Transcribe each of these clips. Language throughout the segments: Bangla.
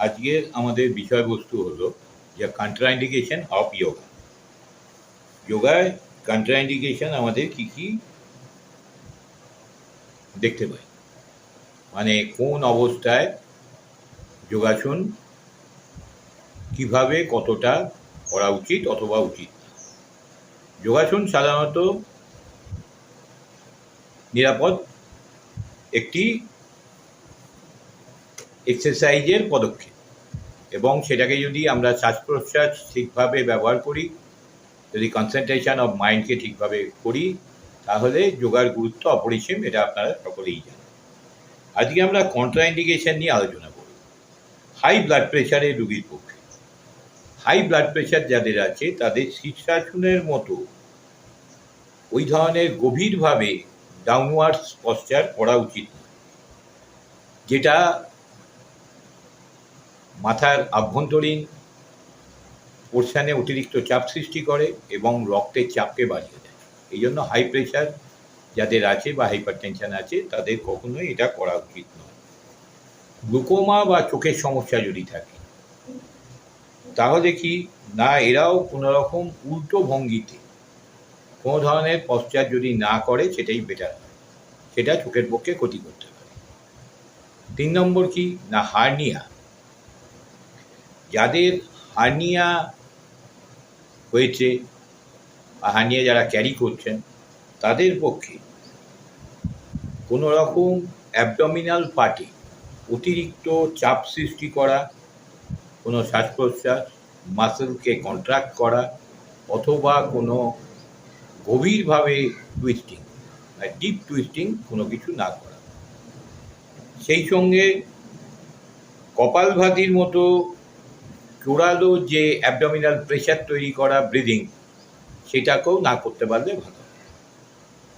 আজকের আমাদের বিষয়বস্তু হলো যে কন্ট্রাইন্ডিকেশন অফ যোগা। যোগায় কন্ট্রাইন্ডিকেশন আমাদের কি কি দেখতে পাই, মানে কোন অবস্থায় যোগাসন কিভাবে কতটা করা উচিত অথবা উচিত না। যোগাসন সাধারণত নিরাপদ একটি এক্সারসাইজের পদক্ষেপ, এবং সেটাকে যদি আমরা শ্বাস প্রশ্বাস ঠিকভাবে ব্যবহার করি, যদি কনসেন্ট্রেশন অফ মাইন্ডকে ঠিকভাবে করি, তাহলে যোগার গুরুত্ব অপরিসীম, এটা আপনারা সকলেই জানেন। আজকে আমরা কন্ট্রাইন্ডিকেশন নিয়ে আলোচনা করব। হাই ব্লাড প্রেশারের রোগীর পক্ষে, হাই ব্লাড প্রেশার যাদের আছে তাদের শীর্ষাসনের মতো ওই ধরনের গভীরভাবে ডাউনওয়ার্ডস পশ্চার করা উচিত না, যেটা মাথার আভ্যন্তরীণ পোর্শনে অতিরিক্ত চাপ সৃষ্টি করে এবং রক্তের চাপকে বাড়িয়ে দেয়। এই জন্য হাই প্রেশার যাদের আছে বা হাইপার টেনশন আছে তাদের কখনোই এটা করা উচিত নয়। গ্লুকোমা বা চোখের সমস্যা যদি থাকে, তাহলে কি না, এরাও কোনো রকম উল্টো ভঙ্গিতে কোনো ধরনের পশ্চার যদি না করে সেটাই বেটার হয়, সেটা চোখের পক্ষে ক্ষতি করতে পারে। 3 নম্বর কি না, হার্নিয়া। যাদের হার্নিয়া হয়েছে বা হার্নিয়া যারা ক্যারি করছেন, তাদের পক্ষে কোনো রকম অ্যাবডোমিনাল পার্টে অতিরিক্ত চাপ সৃষ্টি করা, কোনো শ্বাস প্রশ্বাস মাসেলকে কন্ট্রাক্ট করা, অথবা কোনো গভীরভাবে টুইস্টিং ডিপ টুইস্টিং কোনো কিছু না করা। সেই সঙ্গে কপালভাতির মতো জোরালো যে অ্যাবডোমিনাল প্রেশার তৈরি করা ব্রিদিং, সেটাকেও না করতে পারলে ভালো।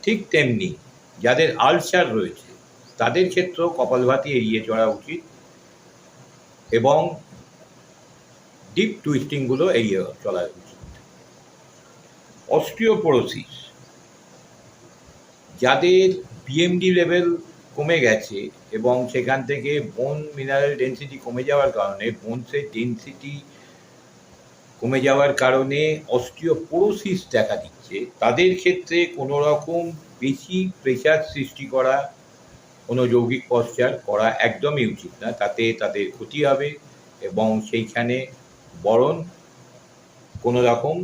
ঠিক তেমনি যাদের আলসার রয়েছে তাদের ক্ষেত্রেও কপালভাতি এড়িয়ে চলা উচিত এবং ডিপ টুইস্টিংগুলো এড়িয়ে চলা উচিত। অস্টিওপোরোসিস, যাদের বিএমডি লেভেল কমে গেছে এবং সেখান থেকে বোন মিনারেল ডেন্সিটি কমে যাওয়ার কারণে বোনসের ডেন্সিটি কমে যাওয়ার কারণে অস্টিওপোরোসিস দেখা দিচ্ছে, তাদের ক্ষেত্রে কোনো রকম বেশি প্রেশার সৃষ্টি করা, কোনো যৌগিক পশ্চার করা একদমই উচিত না। তাতে তাদের ক্ষতি হবে এবং সেইখানে বরং কোনো রকম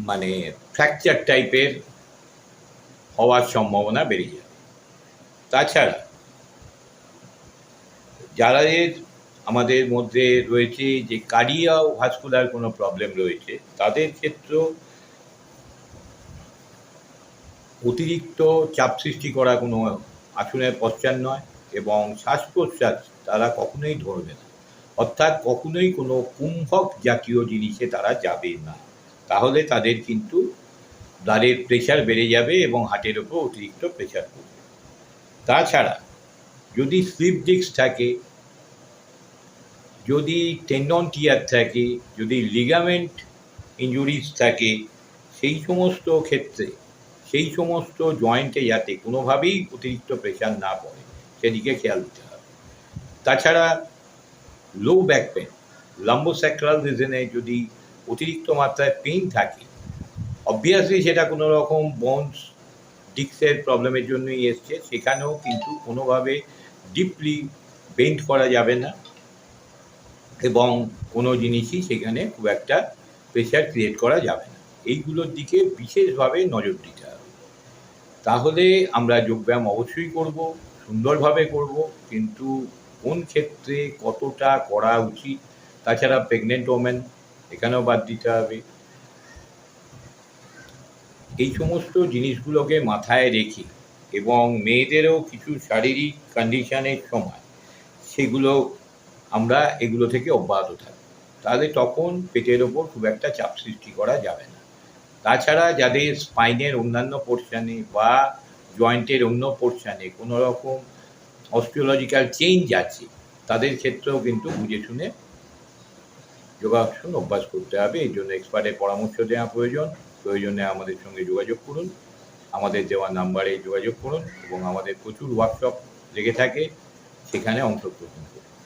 মানে ফ্র্যাকচার টাইপের হওয়ার সম্ভাবনা বেড়ে যাবে। তাছাড়া যাদের আমাদের মধ্যে রয়েছে যে কার্ডিওভাস্কুলার কোনো প্রবলেম রয়েছে, তাদের ক্ষেত্রেও অতিরিক্ত চাপ সৃষ্টি করা কোনো আসনের পশ্চার নয়, এবং শ্বাস প্রশ্বাস তারা কখনোই ধরবে না, অর্থাৎ কখনোই কোনো কুম্ভক জাতীয় জিনিসে তারা যাবে না। তাহলে তাদের কিন্তু ব্লাডের প্রেশার বেড়ে যাবে এবং হার্টের ওপর অতিরিক্ত প্রেশার পড়বে। তাছাড়া যদি স্লিপ ডিস্ক থাকে, যদি টেন্ডন টিয়ার থাকে, যদি লিগামেন্ট ইনজুরিজ থাকে, সেই সমস্ত ক্ষেত্রে সেই সমস্ত জয়েন্টে যাতে কোনোভাবেই অতিরিক্ত প্রেশার না পড়ে সেদিকে খেয়াল দিতে হবে। তাছাড়া লো ব্যাক পেন, লাম্বোস্যাক্রাল রিজনে যদি অতিরিক্ত মাত্রায় পেইন থাকে, অবভিয়াসলি সেটা কোনো রকম বোনস ডিস্কের প্রবলেমের জন্যই এসছে, সেখানেও কিন্তু কোনোভাবে ডিপলি বেন্ড করা যাবে না এবং কোনো জিনিসই সেখানে খুব একটা প্রেশার ক্রিয়েট করা যাবে না। এইগুলোর দিকে বিশেষভাবে নজর দিতে হবে। তাহলে আমরা যোগব্যায়াম অবশ্যই করব, সুন্দরভাবে করব, কিন্তু কোন ক্ষেত্রে কতটা করা উচিত, তাছাড়া প্রেগনেন্ট ওমেন এখানেও বাদ দিতে হবে। এই সমস্ত জিনিসগুলোকে মাথায় রেখে এবং মেয়েদেরও কিছু শারীরিক কন্ডিশনের সময় সেগুলো আমরা এগুলো থেকে অব্যাহত থাকব, তাহলে তখন পেটের ওপর খুব একটা চাপ সৃষ্টি করা যাবে না। তাছাড়া যাদের স্পাইনের অন্যান্য পোর্শানে বা জয়েন্টের অন্য পোর্শানে কোনো রকম অস্টিওলজিক্যাল চেঞ্জ আছে, তাদের ক্ষেত্রেও কিন্তু বুঝে শুনে যোগাসন অভ্যাস করতে হবে। এই জন্য এক্সপার্টের পরামর্শ দেওয়া প্রয়োজন। প্রয়োজনে আমাদের সঙ্গে যোগাযোগ করুন, আমাদের দেওয়া নাম্বারে যোগাযোগ করুন, এবং আমাদের প্রচুর ওয়ার্কশপ লেগে থাকে। সেখানে অংশগ্রহণ করবে।